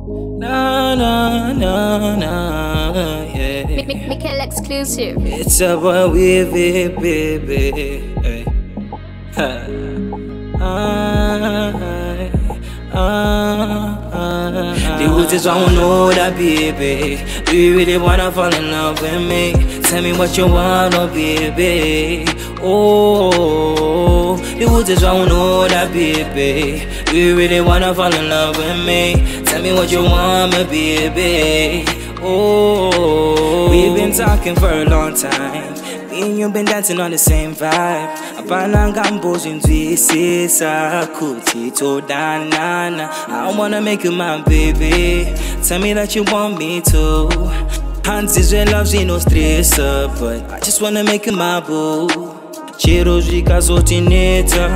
Na na na na, yeah. Mikela exclusive. It's a Wav3y, baby. Hey. The woods is don't know that, baby. Do you really wanna fall in love with me? Tell me what you want, oh baby. Oh, the woods is don't know that, baby. Do you really wanna fall in love with me? Tell me what you want, my baby. Oh, we've been talking for a long time. Me and you been dancing on the same vibe. I wanna make you my baby. Tell me that you want me to. Hands is when love's no stress up, but I just wanna make you my boo. Cheiros de gasotineta,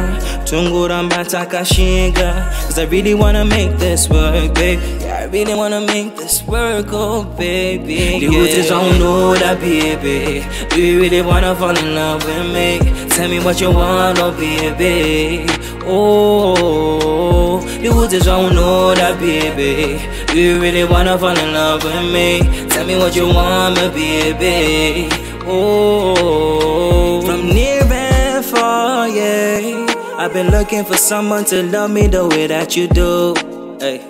tunguramba takashinga. Cause I really wanna make this work, babe. Yeah, I really wanna make this work, oh baby. The woods is don't know that, baby. Do you really wanna fall in love with me? Tell me what you want, oh baby. Oh, the woods is don't know that, baby. Do you really wanna fall in love with me? Tell me what you want, my baby. Oh, from near and far, yeah. I've been looking for someone to love me the way that you do, hey,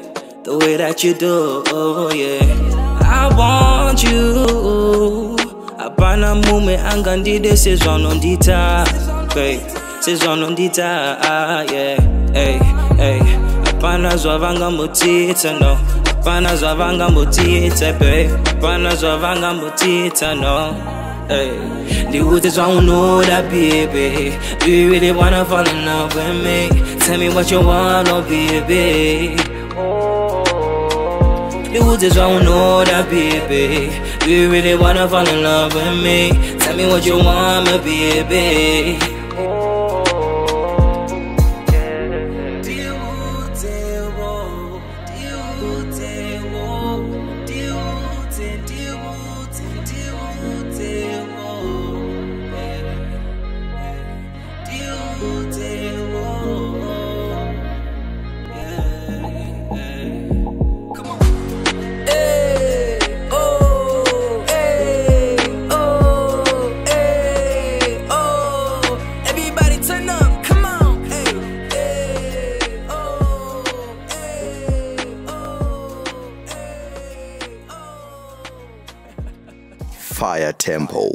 the way that you do, oh yeah. I want you. Apana mume angandi de saison on dita, babe, saison on dita, yeah, hey, hey. Apana zwavanga mutita, no. Apana zwavanga mutita, babe. Apana zwavanga mutita, no. Hey, the woods don't know that, baby. Do you really wanna fall in love with me? Tell me what you want, oh baby. The woods don't know that, baby. Do you really wanna fall in love with me? Tell me what you want, my baby. Fire Tempo.